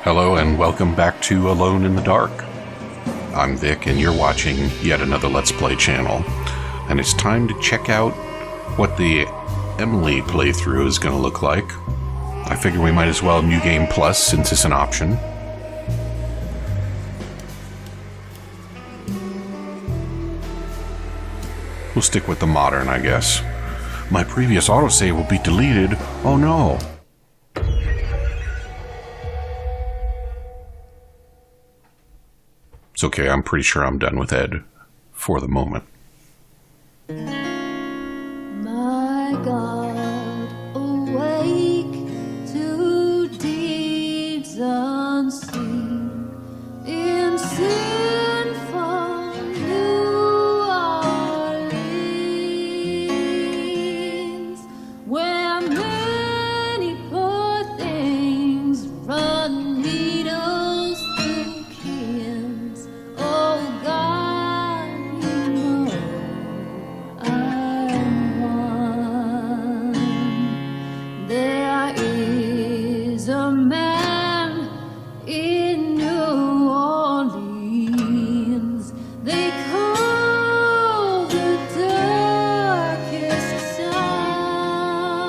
Hello and welcome back to Alone in the Dark. I'm Vic and you're watching yet another Let's Play channel. And it's time to check out what the Emily playthrough is going to look like. I figure we might as well New Game Plus since it's an option. We'll stick with the modern, I guess. My previous autosave will be deleted. Oh no. It's okay, I'm pretty sure I'm done with Ed for the moment. My God, awake to deeds unseen in sinful New Orleans, where many poor things run needles through cans. Oh God, you know I'm one. There is a man in New Orleans they call the darkest sun.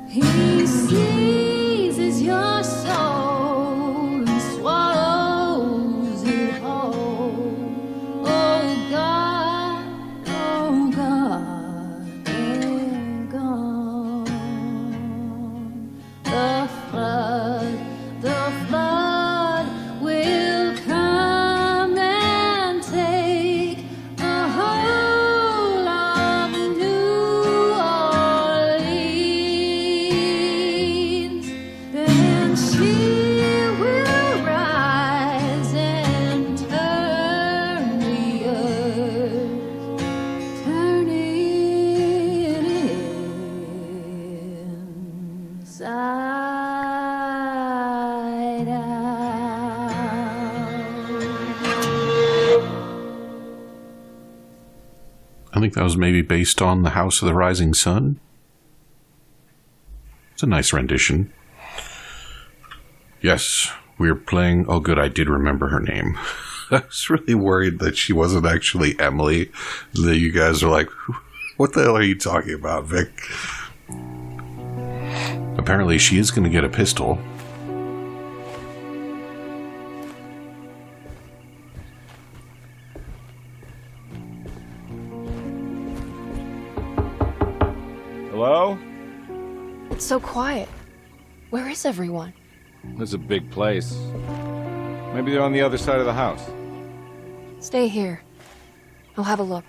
He seizes your soul and swallows it whole. Oh God, they're gone. The flood will come and take a whole of New Orleans. Then she will rise and turn the earth, turn it inside out. I think that was maybe based on The House of the Rising Sun. It's a nice rendition. Yes, we're playing... Oh, good, I did remember her name. I was really worried that she wasn't actually Emily. That you guys are like, what the hell are you talking about, Vic? Apparently, she is going to get a pistol. Hello? It's so quiet. Where is everyone? This is a big place. Maybe they're on the other side of the house. Stay here. I'll have a look.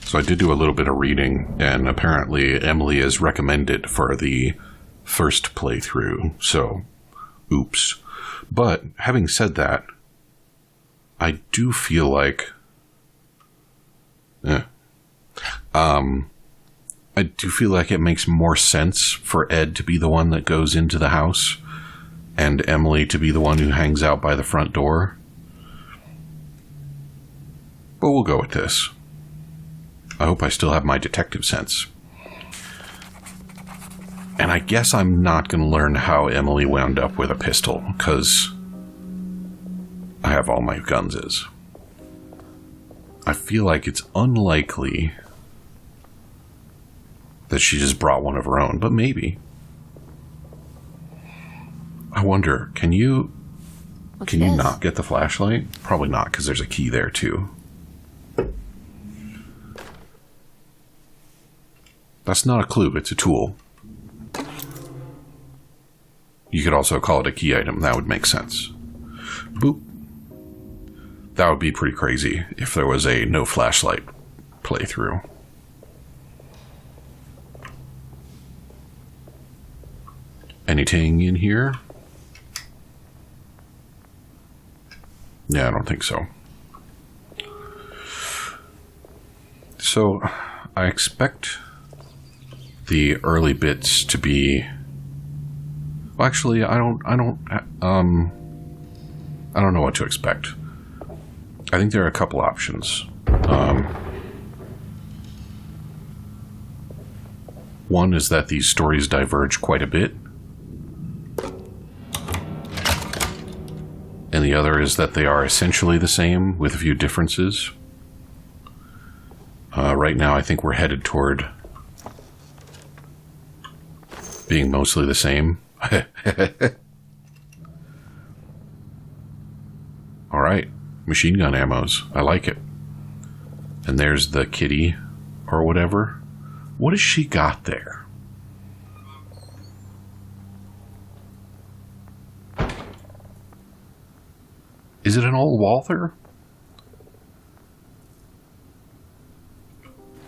So I did do a little bit of reading, and apparently Emily is recommended for the first playthrough, so oops. But having said that, I do feel like I do feel like it makes more sense for Ed to be the one that goes into the house and Emily to be the one who hangs out by the front door. But we'll go with this. I hope I still have my detective sense. And I guess I'm not going to learn how Emily wound up with a pistol, because I have all my gunses. I feel like it's unlikely that she just brought one of her own, but maybe. I wonder, can you not get the flashlight? Probably not, because there's a key there too. That's not a clue, it's a tool. You could also call it a key item. That would make sense. Boop. That would be pretty crazy if there was a no flashlight playthrough. Anything in here? Yeah, I don't think so. So, I expect the early bits to be... Well, actually, I don't I don't know what to expect. I think there are a couple options. One is that these stories diverge quite a bit. And the other is that they are essentially the same with a few differences. Right now, I think we're headed toward being mostly the same. Alright, machine gun ammos. I like it. And there's the kitty, or whatever. What has she got there? Is it an old Walther?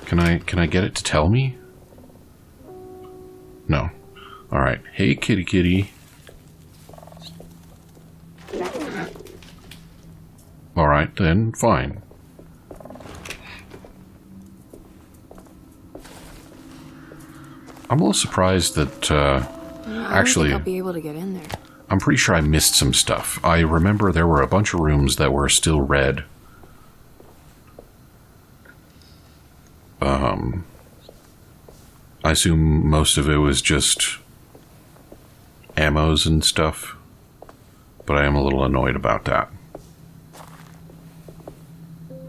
Can I get it to tell me? No. Alright. Hey, kitty kitty. Alright, then, fine. I'm a little surprised that, actually, I don't think I'll be able to get in there. I'm pretty sure I missed some stuff. I remember there were a bunch of rooms that were still red. I assume most of it was just ammos and stuff, but I am a little annoyed about that.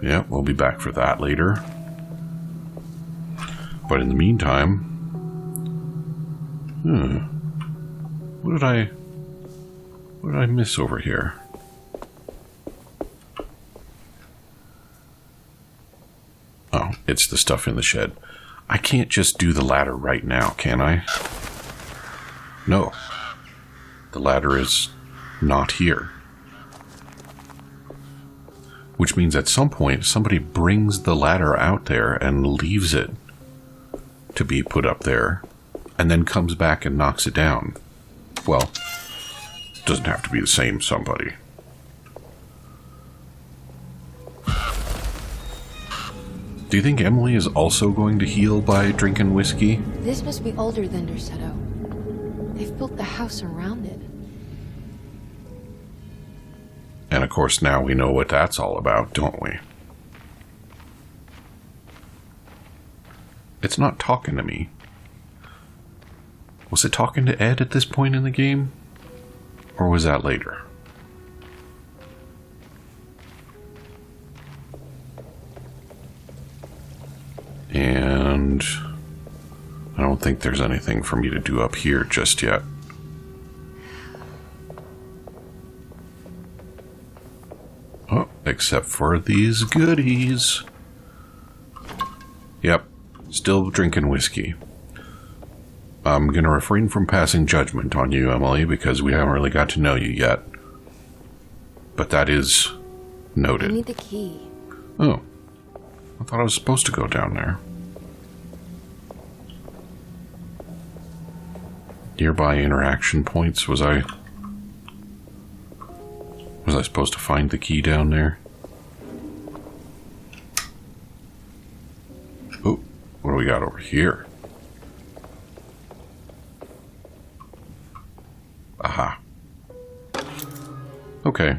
Yeah, we'll be back for that later. But in the meantime, what did I miss over here? Oh, it's the stuff in the shed. I can't just do the ladder right now, can I? No. The ladder is not here. Which means at some point, somebody brings the ladder out there and leaves it to be put up there, and then comes back and knocks it down. Well, it doesn't have to be the same somebody. Do you think Emily is also going to heal by drinking whiskey? This must be older than Derceto. They've built the house around it. And of course now we know what that's all about, don't we? It's not talking to me. Was it talking to Ed at this point in the game? Or was that later? And I don't think there's anything for me to do up here just yet. Oh, except for these goodies. Yep, still drinking whiskey. I'm going to refrain from passing judgment on you, Emily, because we haven't really got to know you yet. But that is noted. I need the key. Oh, I thought I was supposed to go down there. Nearby interaction points. Was I supposed to find the key down there? Oh, what do we got over here? Aha. Okay.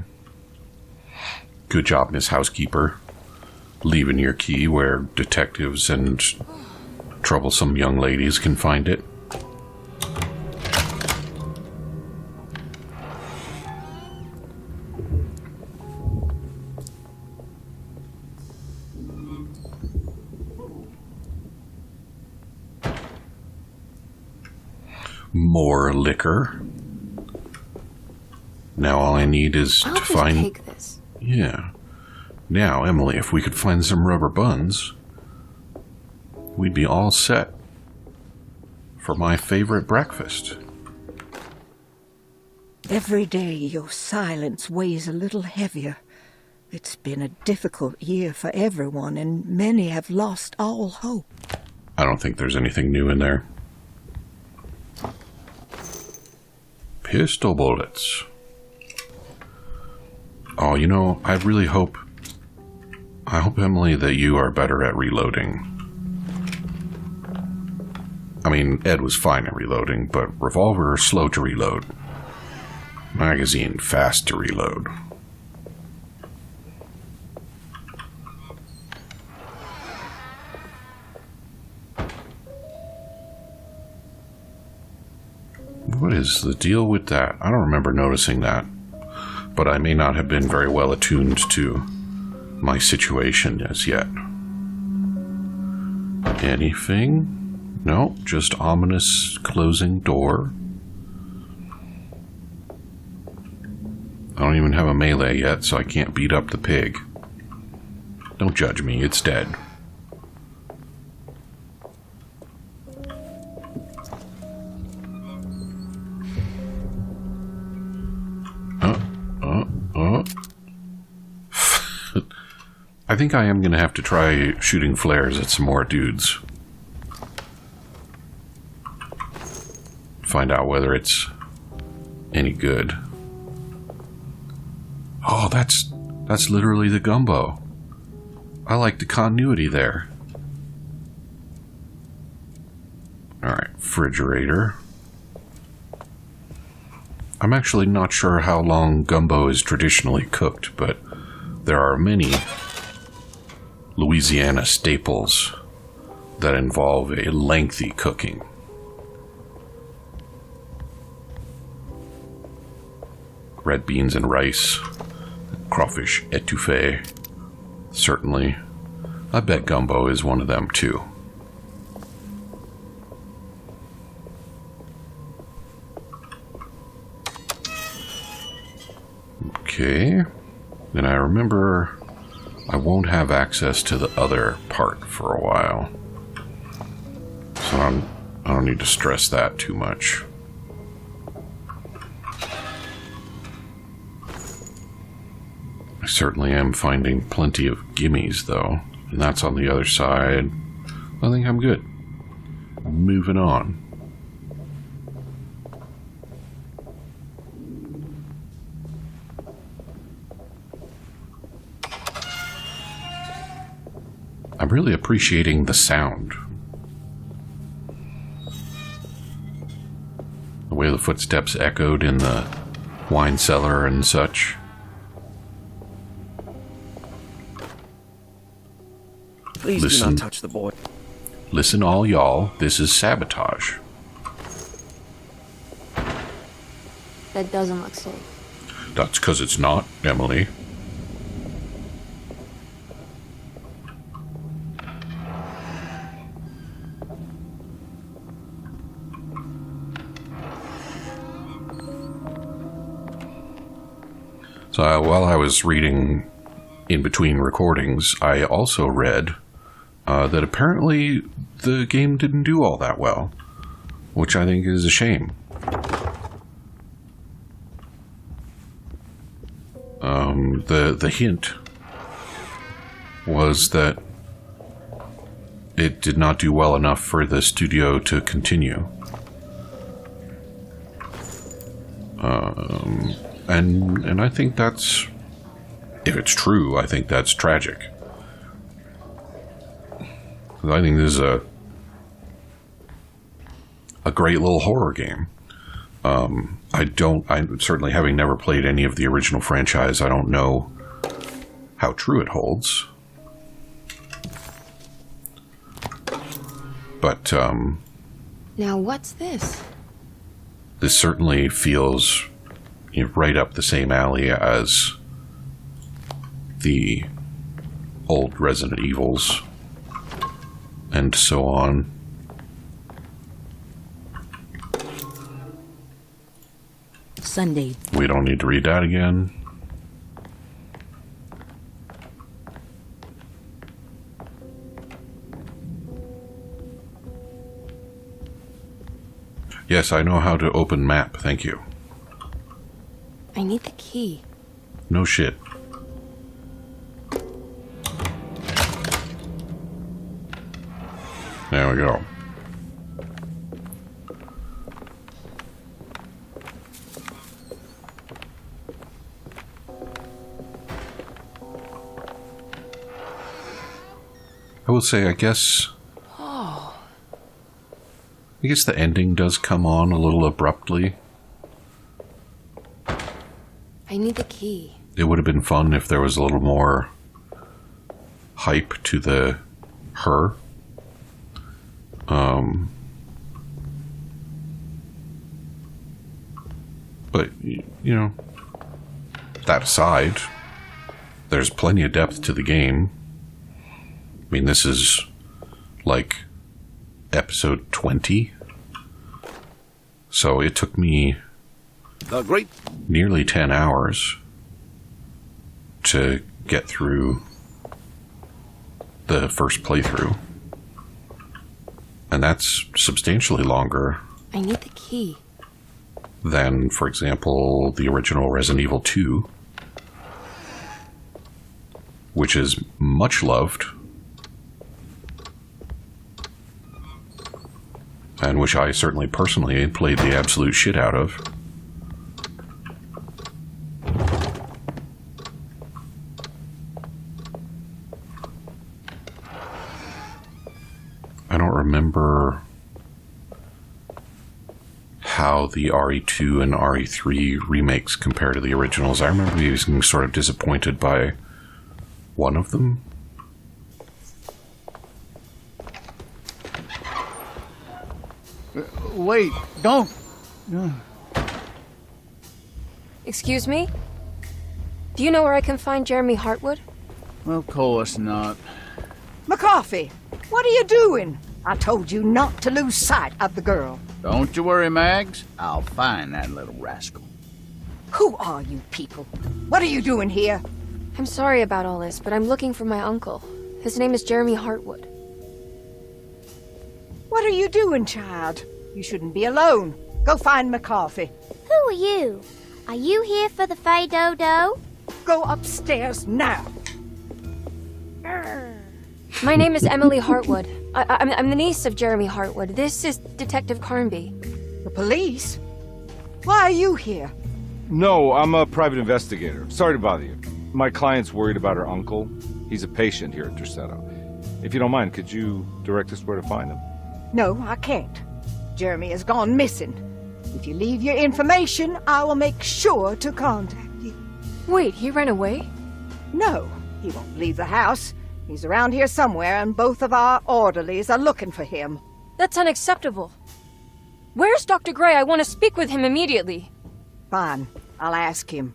Good job, Miss Housekeeper. Leaving your key where detectives and troublesome young ladies can find it. More liquor. Now all I need is I'll to just find... take this. Yeah. Now, Emily, if we could find some rubber buns, we'd be all set for my favorite breakfast. Every day your silence weighs a little heavier. It's been a difficult year for everyone, and many have lost all hope. I don't think there's anything new in there. Pistol bullets. Oh, you know, I hope, Emily, that you are better at reloading. I mean, Ed was fine at reloading, but revolver, slow to reload. Magazine, fast to reload. What is the deal with that? I don't remember noticing that. But I may not have been very well attuned to my situation as yet. Anything? No, just ominous closing door. I don't even have a melee yet, so I can't beat up the pig. Don't judge me, it's dead. I think I am going to have to try shooting flares at some more dudes. Find out whether it's any good. Oh, that's literally the gumbo. I like the continuity there. Alright, refrigerator. I'm actually not sure how long gumbo is traditionally cooked, but there are many Louisiana staples that involve a lengthy cooking. Red beans and rice, crawfish etouffee, certainly. I bet gumbo is one of them too. Okay, then I remember I won't have access to the other part for a while, so I don't need to stress that too much. I certainly am finding plenty of gimmies though, and that's on the other side. I think I'm good. Moving on. I'm really appreciating the sound. The way the footsteps echoed in the wine cellar and such. Please do not touch the boy. Listen all y'all, this is sabotage. That doesn't look safe. That's 'cause it's not, Emily. So while I was reading in between recordings, I also read that apparently the game didn't do all that well, which I think is a shame. The hint was that it did not do well enough for the studio to continue. And I think that's, if it's true, I think that's tragic. I think this is a great little horror game. I'm certainly, having never played any of the original franchise, I don't know how true it holds. But, Now what's this? this certainly feels right up the same alley as the old Resident Evils and so on. Sunday. We don't need to read that again. Yes, I know how to open map, thank you. I need the key. No shit. There we go. I will say, I guess the ending does come on a little abruptly. I need the key. It would have been fun if there was a little more hype to the her. But, you know, that aside, there's plenty of depth to the game. I mean, this is like episode 20. So it took me nearly 10 hours to get through the first playthrough. And that's substantially longer I need the key. than, for example, the original Resident Evil 2, which is much loved, and which I certainly personally played the absolute shit out of. I don't remember how the RE2 and RE3 remakes compare to the originals. I remember being sort of disappointed by one of them. Wait, don't. Excuse me? Do you know where I can find Jeremy Hartwood? Of course not. McCarthy, what are you doing? I told you not to lose sight of the girl. Don't you worry, Mags. I'll find that little rascal. Who are you people? What are you doing here? I'm sorry about all this, but I'm looking for my uncle. His name is Jeremy Hartwood. What are you doing, child? You shouldn't be alone. Go find McCarthy. Who are you? Are you here for the Fay Dodo? Go upstairs now. My name is Emily Hartwood. I'm the niece of Jeremy Hartwood. This is Detective Carnby. The police? Why are you here? No, I'm a private investigator. Sorry to bother you. My client's worried about her uncle. He's a patient here at Derceto. If you don't mind, could you direct us where to find him? No, I can't. Jeremy has gone missing. If you leave your information, I will make sure to contact you. Wait, he ran away? No, he won't leave the house. He's around here somewhere, and both of our orderlies are looking for him. That's unacceptable. Where's Dr. Gray? I want to speak with him immediately. Fine, I'll ask him.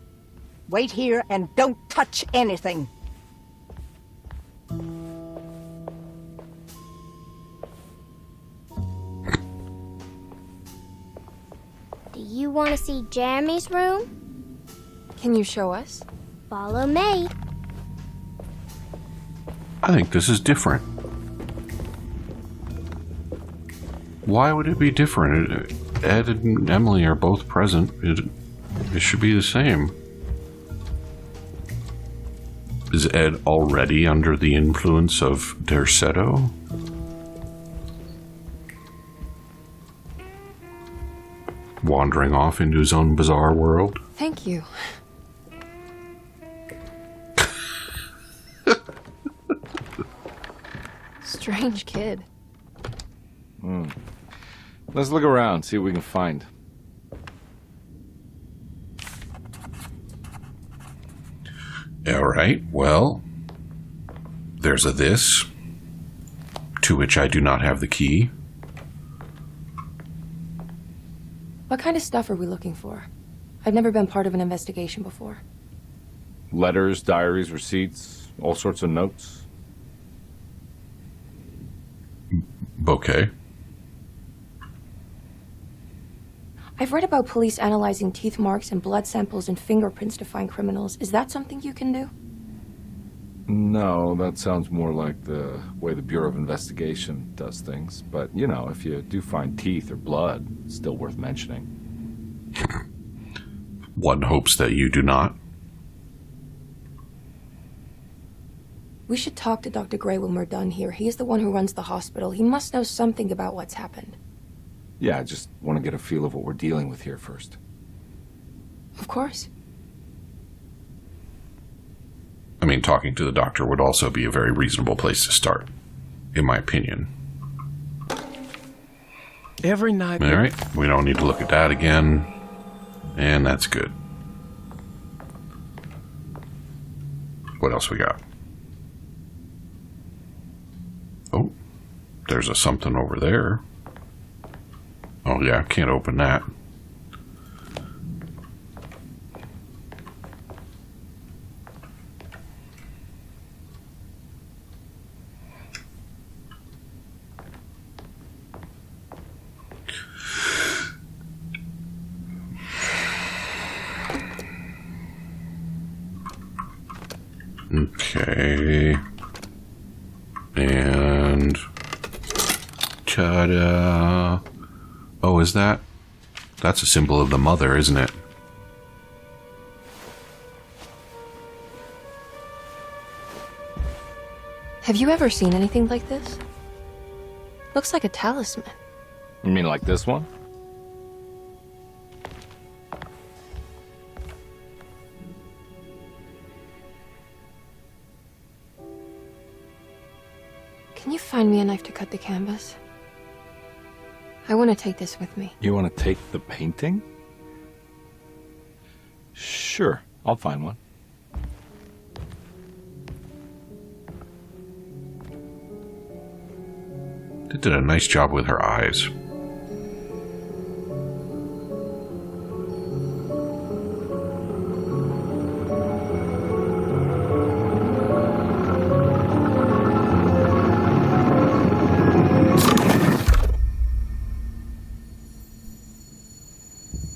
Wait here and don't touch anything. Do you want to see Jeremy's room? Can you show us? Follow me. I think this is different. Why would it be different? Ed and Emily are both present. It should be the same. Is Ed already under the influence of Derceto? Wandering off into his own bizarre world? Thank you. Strange kid. Let's look around, see what we can find. Alright, well, there's a this, to which I do not have the key. What kind of stuff are we looking for? I've never been part of an investigation before. Letters, diaries, receipts, all sorts of notes. Okay. I've read about police analyzing teeth marks and blood samples and fingerprints to find criminals. Is that something you can do? No, that sounds more like the way the Bureau of Investigation does things. But, you know, if you do find teeth or blood, it's still worth mentioning. One hopes that you do not. We should talk to Dr. Gray when we're done here. He's the one who runs the hospital. He must know something about what's happened. Yeah, I just want to get a feel of what we're dealing with here first. Of course. I mean, talking to the doctor would also be a very reasonable place to start, in my opinion. Every night. All right, we don't need to look at that again, and that's good. What else we got? Oh, there's a something over there. Oh yeah, can't open that. Okay. And... ta-da! Oh, is that? That's a symbol of the mother, isn't it? Have you ever seen anything like this? Looks like a talisman. You mean like this one? Can you find me a knife to cut the canvas? I want to take this with me. You want to take the painting? Sure, I'll find one. They did a nice job with her eyes.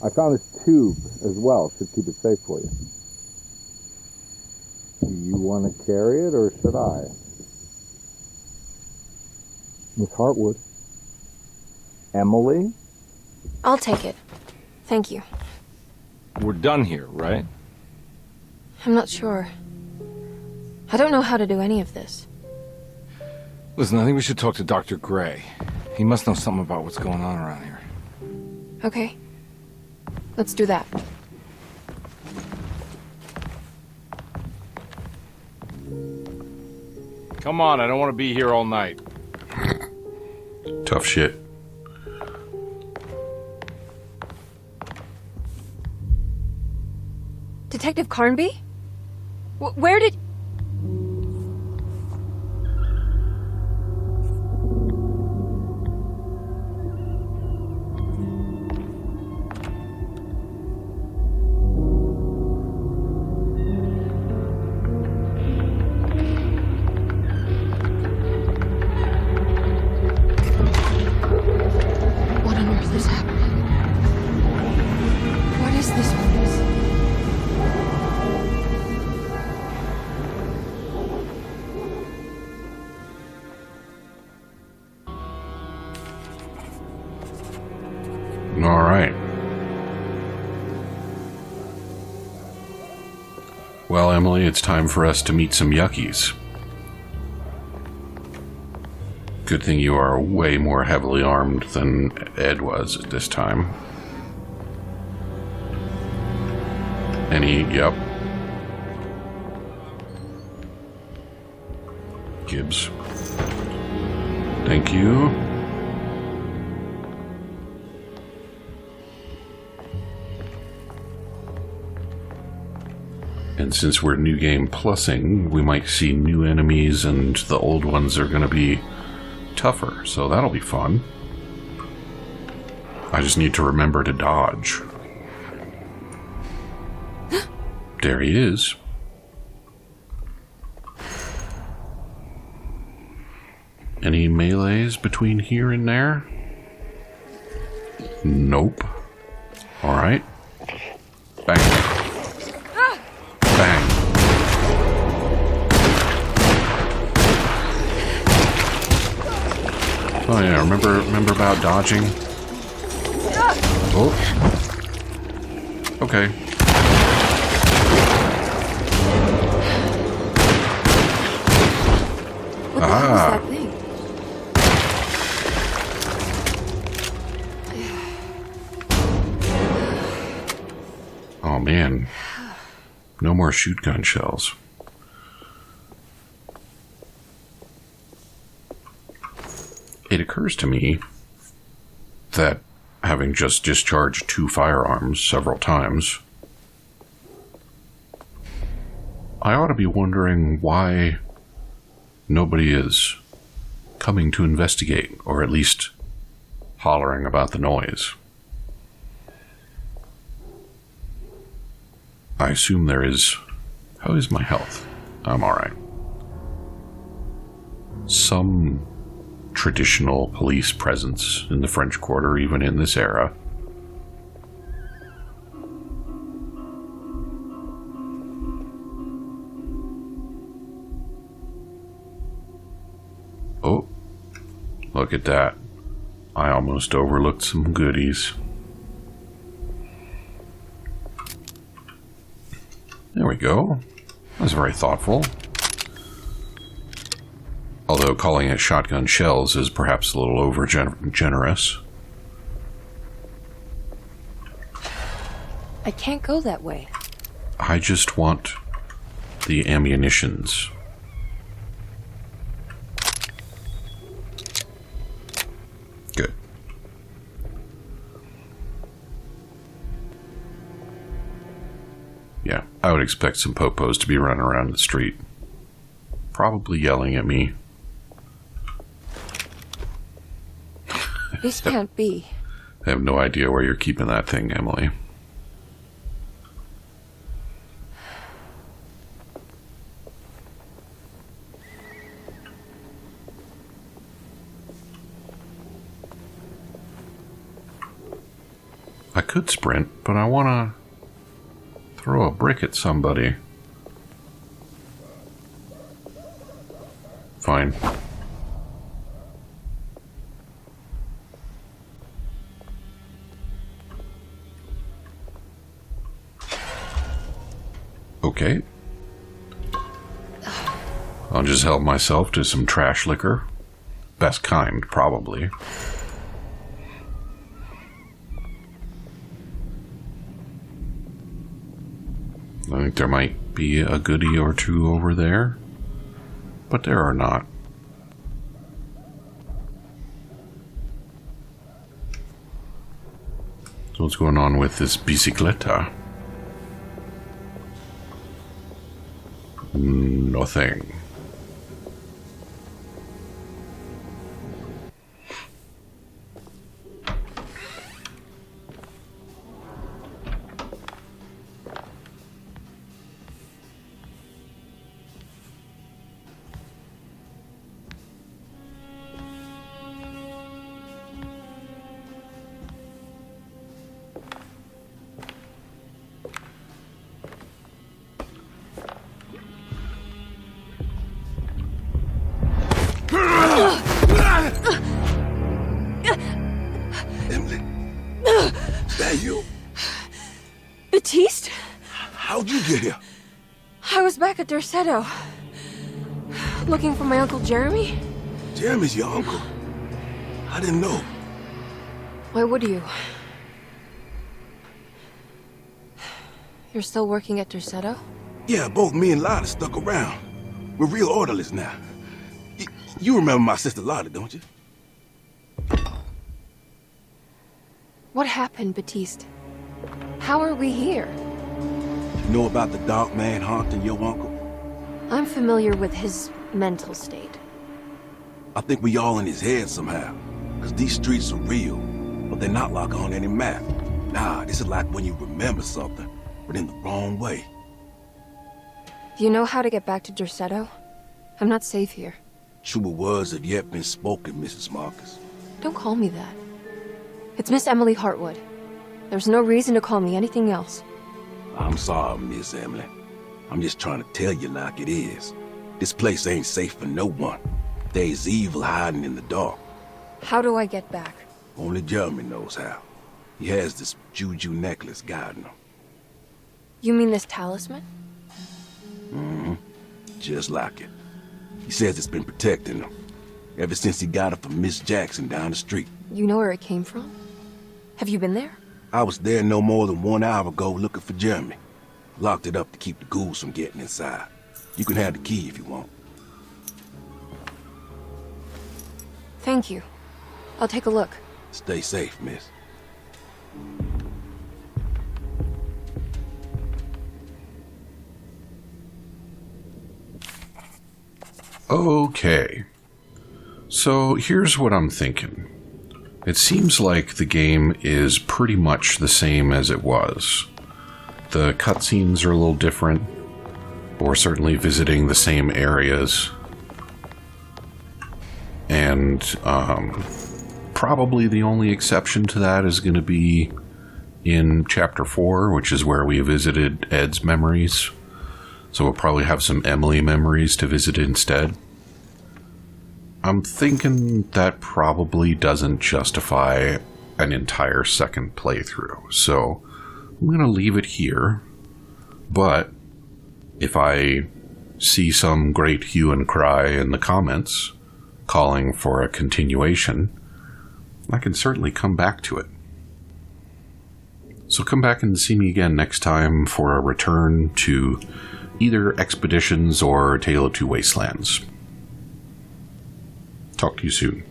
I found this tube as well. Should keep it safe for you. Do you want to carry it or should I? Miss Hartwood. Emily? I'll take it. Thank you. We're done here, right? I'm not sure. I don't know how to do any of this. Listen, I think we should talk to Dr. Gray. He must know something about what's going on around here. Okay. Let's do that. Come on, I don't want to be here all night. Tough shit. Detective Carnby? Where did... What on earth is happening? What is this place? All right. Well, Emily, it's time for us to meet some yuckies. Good thing you are way more heavily armed than Ed was at this time. Yep. Gibbs. Thank you. And since we're new game plussing, we might see new enemies and the old ones are going to be tougher, so that'll be fun. I just need to remember to dodge. There he is. Any melees between here and there? Nope. Alright. Bang. Bang. Oh yeah, remember about dodging? Oh. Okay. What the hell is that thing? Oh man. No more shoot gun shells. It occurs to me that having just discharged 2 firearms several times, I ought to be wondering why nobody is coming to investigate, or at least hollering about the noise. I assume there is... How is my health? I'm alright. Some traditional police presence in the French Quarter, even in this era. Look at that. I almost overlooked some goodies. There we go. That was very thoughtful. Although calling it shotgun shells is perhaps a little over-generous. I can't go that way. I just want the ammunitions. Good. Yeah, I would expect some popos to be running around the street. Probably yelling at me. This can't be. I have no idea where you're keeping that thing, Emily. I could sprint, but I want to throw a brick at somebody. Fine. Okay. I'll just help myself to some trash liquor. Best kind, probably. I think there might be a goodie or two over there, but there are not. So what's going on with this bicicleta? Nothing. Emily, is that you? Baptiste? How'd you get here? I was back at Derceto. Looking for my Uncle Jeremy? Jeremy's your uncle. I didn't know. Why would you? You're still working at Derceto? Yeah, both me and Lotta stuck around. We're real orderlies now. You remember my sister Lotta, don't you? What happened, Baptiste? How are we here? You know about the dark man haunting your uncle? I'm familiar with his mental state. I think we all in his head somehow. Because these streets are real, but they're not like on any map. Nah, this is like when you remember something, but in the wrong way. Do you know how to get back to Derceto? I'm not safe here. Truer words have yet been spoken, Mrs. Marcus. Don't call me that. It's Miss Emily Hartwood. There's no reason to call me anything else. I'm sorry, Miss Emily. I'm just trying to tell you like it is. This place ain't safe for no one. There's evil hiding in the dark. How do I get back? Only Jeremy knows how. He has this juju necklace guiding him. You mean this talisman? Mm-hmm. Just like it. He says it's been protecting him ever since he got it from Miss Jackson down the street. You know where it came from? Have you been there? I was there no more than 1 hour ago looking for Jeremy. Locked it up to keep the ghouls from getting inside. You can have the key if you want. Thank you. I'll take a look. Stay safe, miss. Okay. So here's what I'm thinking. It seems like the game is pretty much the same as it was. The cutscenes are a little different. We're certainly visiting the same areas. And probably the only exception to that is going to be in Chapter 4, which is where we visited Ed's memories. So we'll probably have some Emily memories to visit instead. I'm thinking that probably doesn't justify an entire second playthrough, so I'm going to leave it here. But if I see some great hue and cry in the comments calling for a continuation, I can certainly come back to it. So come back and see me again next time for a return to either Expeditions or Tale of Two Wastelands. Talk to you soon.